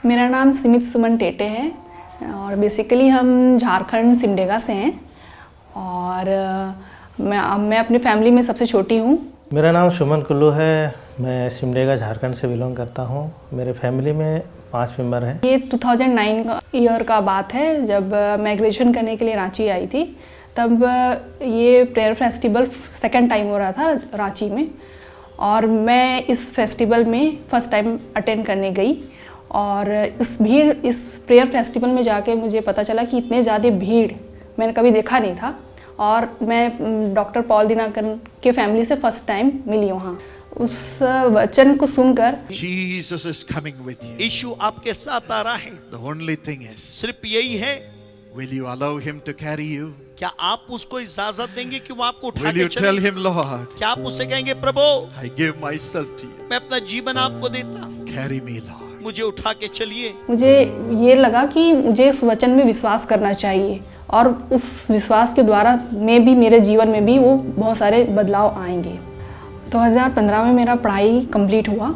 मेरा नाम सिमित सुमन टेटे है और बेसिकली हम झारखंड सिमडेगा से हैं और मैं अपनी फैमिली में सबसे छोटी हूँ। मेरा नाम सुमन कुल्लू है, मैं सिमडेगा झारखंड से बिलोंग करता हूँ। मेरे फैमिली में 5 मेंबर हैं। ये 2009 का ईयर का बात है, जब मैं ग्रेजुएशन करने के लिए रांची आई थी। तब ये प्रेयर फेस्टिवल सेकंड टाइम हो रहा था रांची में और मैं इस फेस्टिवल में फर्स्ट टाइम अटेंड करने गई और इस प्रेयर फेस्टिवल में जाके मुझे पता चला कि इतने ज़्यादा भीड़ मैंने कभी देखा नहीं था और मैं डॉक्टर पॉल दिनाकर के फैमिली से फर्स्ट टाइम मिली वहाँ। उस वचन को सुनकर Jesus is coming with you. यीशु आपके साथ आ रहा है। The only thing is, सिर्फ यही है, will you allow him to carry you? क्या आप उसको इजाजत देंगे कि वो आपको उठा Will के you tell चले? him, Lord, क्या आप उससे कहेंगे, प्रभु I give myself to you. मैं अपना जीवन आपको देता, Carry me, Lord. मुझे उठा के चलिए। मुझे ये लगा कि मुझे उस वचन में विश्वास करना चाहिए और उस विश्वास के द्वारा मेरे जीवन में भी वो बहुत सारे बदलाव आएंगे। 2015 में मेरा पढ़ाई कंप्लीट हुआ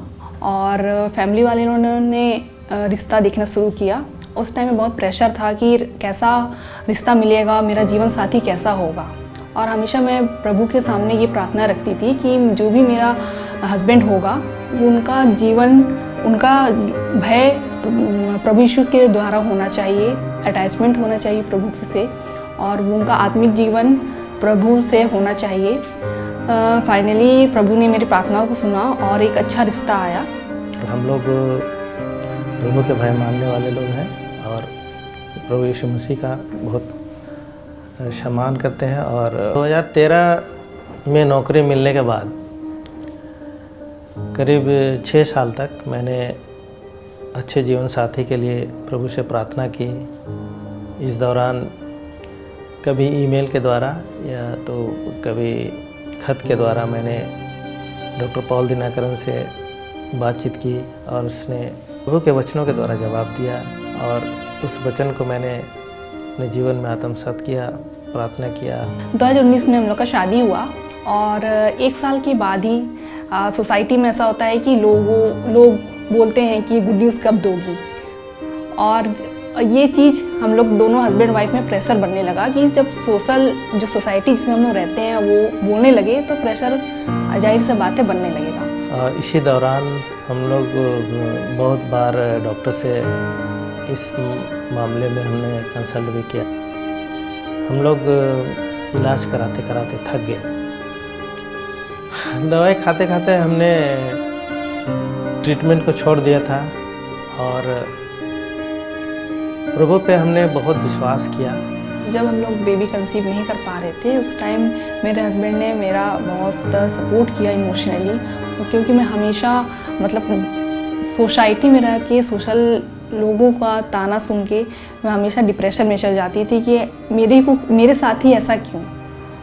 और फैमिली वाले ने रिश्ता देखना शुरू किया। उस टाइम में बहुत प्रेशर था कि कैसा रिश्ता मिलेगा, मेरा जीवन साथी कैसा होगा। और हमेशा मैं प्रभु के सामने ये प्रार्थना रखती थी कि जो भी मेरा हस्बैंड होगा उनका जीवन, उनका भय प्रभु यीशु के द्वारा होना चाहिए, अटैचमेंट होना चाहिए प्रभु से और उनका आत्मिक जीवन प्रभु से होना चाहिए। फाइनली प्रभु ने मेरी प्रार्थना को सुना और एक अच्छा रिश्ता आया। हम लोग प्रभु के भय मानने वाले लोग हैं और प्रभु यीशु मसीह का बहुत सम्मान करते हैं। और 2013 में नौकरी मिलने के बाद करीब 6 साल तक मैंने अच्छे जीवन साथी के लिए प्रभु से प्रार्थना की। इस दौरान कभी ईमेल के द्वारा या तो कभी खत के द्वारा मैंने डॉक्टर पॉल दिनाकरन से बातचीत की और उसने प्रभु के वचनों के द्वारा जवाब दिया और उस वचन को मैंने अपने जीवन में आत्मसात किया, प्रार्थना किया। 2019 में हम लोग का शादी हुआ और 1 साल के बाद ही सोसाइटी में ऐसा होता है कि लोग बोलते हैं कि गुड न्यूज़ कब दोगी, और ये चीज़ हम लोग दोनों हस्बैंड वाइफ में प्रेशर बनने लगा कि जब जो सोसाइटी जिसमें हम लोग रहते हैं वो बोलने लगे तो प्रेशर जाहिर से बातें बनने लगेगा। इसी दौरान हम लोग बहुत बार डॉक्टर से इस मामले में हमने कंसल्ट भी किया। हम लोग इलाज कराते कराते थक गए। दवाई खाते खाते हमने ट्रीटमेंट को छोड़ दिया था और प्रभु पे हमने बहुत विश्वास किया। जब हम लोग बेबी कंसीव नहीं कर पा रहे थे उस टाइम मेरे हस्बैंड ने मेरा बहुत सपोर्ट किया इमोशनली, क्योंकि मैं हमेशा सोसाइटी में रह के सोशल लोगों का ताना सुन के मैं हमेशा डिप्रेशन में चल जाती थी कि मेरे साथ ही ऐसा क्यों।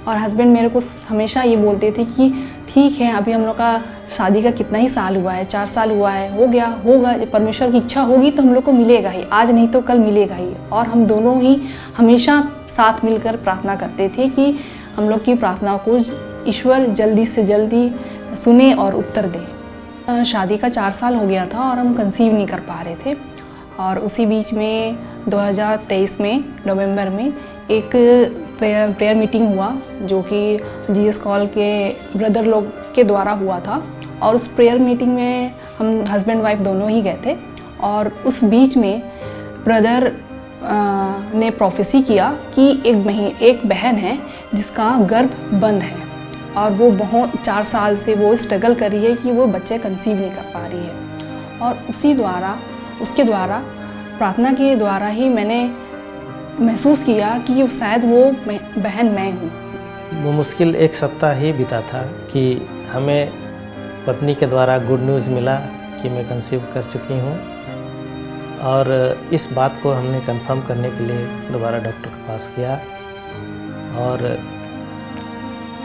और हस्बैंड मेरे को हमेशा ये बोलते थे कि ठीक है, अभी हम लोग का शादी का कितना ही साल हुआ है, 4 साल हुआ है, हो गया होगा, परमेश्वर की इच्छा होगी तो हम लोग को मिलेगा ही, आज नहीं तो कल मिलेगा ही। और हम दोनों ही हमेशा साथ मिलकर प्रार्थना करते थे कि हम लोग की प्रार्थना को ईश्वर जल्दी से जल्दी सुने और उत्तर दे। शादी का 4 साल हो गया था और हम कंसीव नहीं कर पा रहे थे और उसी बीच में 2023 में नवंबर में एक प्रेयर मीटिंग हुआ जो कि जीएस कॉल के ब्रदर लोग के द्वारा हुआ था और उस प्रेयर मीटिंग में हम हस्बैंड वाइफ दोनों ही गए थे। और उस बीच में ब्रदर ने प्रोफेसी किया कि एक बहन है जिसका गर्भ बंद है और वो बहुत 4 साल से वो स्ट्रगल कर रही है कि वो बच्चे कंसीव नहीं कर पा रही है। और उसके द्वारा प्रार्थना के द्वारा ही मैंने महसूस किया कि शायद वो बहन मैं हूँ। वो मुश्किल 1 सप्ताह ही बीता था कि हमें पत्नी के द्वारा गुड न्यूज़ मिला कि मैं कंसीव कर चुकी हूँ। और इस बात को हमने कंफर्म करने के लिए दोबारा डॉक्टर के पास गया और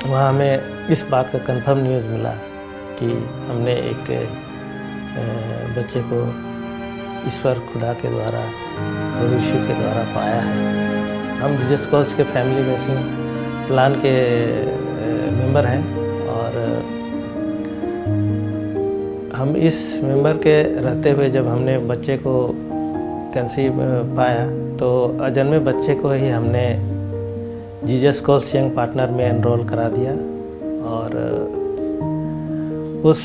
वहाँ हमें इस बात का कंफर्म न्यूज़ मिला कि हमने एक बच्चे को ईश्वर खुदा के द्वारा प्रभु यीशु के द्वारा पाया है। हम जीसस कॉल्स के फैमिली ब्लेसिंग प्लान के मेंबर हैं और हम इस मेंबर के रहते हुए जब हमने बच्चे को कंसीव पाया तो अजन्मे बच्चे को ही हमने जीसस कॉल्स यंग पार्टनर में एनरोल करा दिया। और उस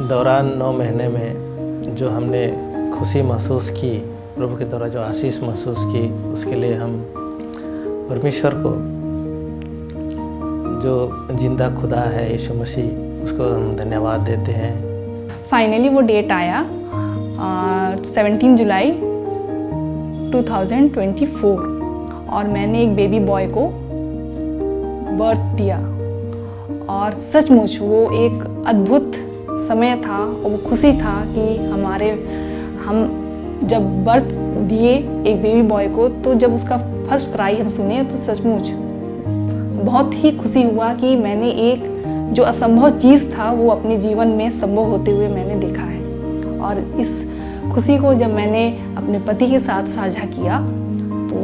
दौरान 9 महीने में जो हमने खुशी महसूस की, प्रभु के द्वारा जो आशीष महसूस की, उसके लिए हम परमेश्वर को, जो जिंदा खुदा है यीशु मसीह, उसको हम धन्यवाद देते हैं। फाइनली वो डेट आया 17 जुलाई 2024 और मैंने एक बेबी बॉय को बर्थ दिया। और सचमुच वो एक अद्भुत समय था और वो खुशी था कि हम जब बर्थ दिए एक बेबी बॉय को, तो जब उसका फर्स्ट क्राई हम सुने तो सचमुच बहुत ही खुशी हुआ कि मैंने एक जो असंभव चीज़ था वो अपने जीवन में संभव होते हुए मैंने देखा है। और इस खुशी को जब मैंने अपने पति के साथ साझा किया तो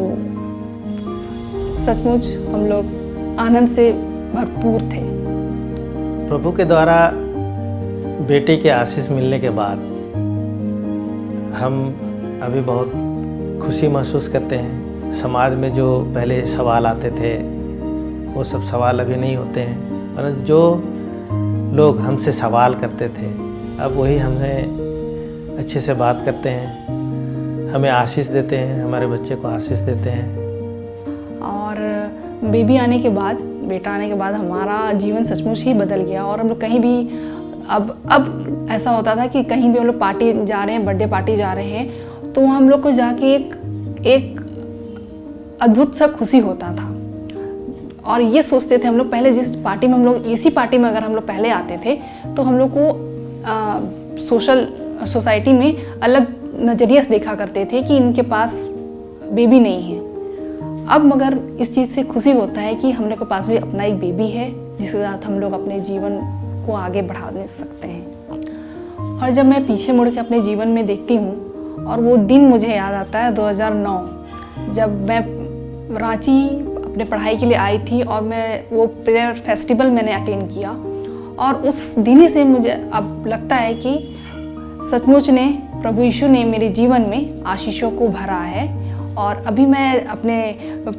सचमुच हम लोग आनंद से भरपूर थे। प्रभु के द्वारा बेटे के आशीष मिलने के बाद हम अभी बहुत खुशी महसूस करते हैं। समाज में जो पहले सवाल आते थे वो सब सवाल अभी नहीं होते हैं, परंतु जो लोग हमसे सवाल करते थे अब वही हमें अच्छे से बात करते हैं, हमें आशीष देते हैं, हमारे बच्चे को आशीष देते हैं। और बेबी आने के बाद, बेटा आने के बाद हमारा जीवन सचमुच ही बदल गया। और हम लोग कहीं भी अब ऐसा होता था कि कहीं भी हम लोग पार्टी जा रहे हैं, बर्थडे पार्टी जा रहे हैं, तो हम लोग को जाके एक अद्भुत सा खुशी होता था। और ये सोचते थे हम लोग पहले, जिस पार्टी में हम लोग, इसी पार्टी में अगर हम लोग पहले आते थे तो हम लोग को सोसाइटी में अलग नज़रिए से देखा करते थे कि इनके पास बेबी नहीं है। अब मगर इस चीज़ से खुशी होता है कि हम लोग के पास भी अपना एक बेबी है जिसके साथ हम लोग अपने जीवन को आगे बढ़ा सकते हैं। और जब मैं पीछे मुड़ के अपने जीवन में देखती हूँ और वो दिन मुझे याद आता है 2009, जब मैं रांची अपने पढ़ाई के लिए आई थी और मैं वो प्रेयर फेस्टिवल मैंने अटेंड किया। और उस दिन ही से मुझे अब लगता है कि सचमुच ने प्रभु यीशु ने मेरे जीवन में आशीषों को भरा है। और अभी मैं अपने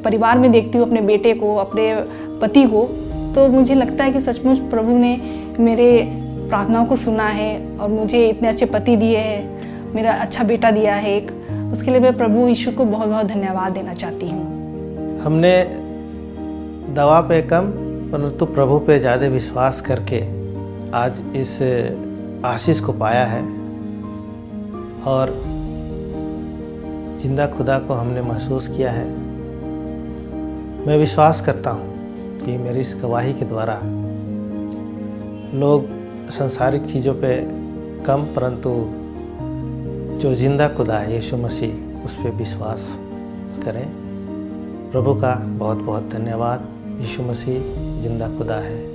परिवार में देखती हूँ अपने बेटे को, अपने पति को, तो मुझे लगता है कि सचमुच प्रभु ने मेरे प्रार्थनाओं को सुना है और मुझे इतने अच्छे पति दिए हैं, मेरा अच्छा बेटा दिया है एक। उसके लिए मैं प्रभु यीशु को बहुत बहुत धन्यवाद देना चाहती हूँ। हमने दवा पे कम परंतु प्रभु पे ज़्यादा विश्वास करके आज इस आशीष को पाया है और जिंदा खुदा को हमने महसूस किया है। मैं विश्वास करता हूँ कि मेरी इस गवाही के द्वारा लोग सांसारिक चीज़ों पे कम परंतु जो जिंदा खुदा है यीशु मसीह उस पर विश्वास करें। प्रभु का बहुत बहुत धन्यवाद। यीशु मसीह जिंदा खुदा है।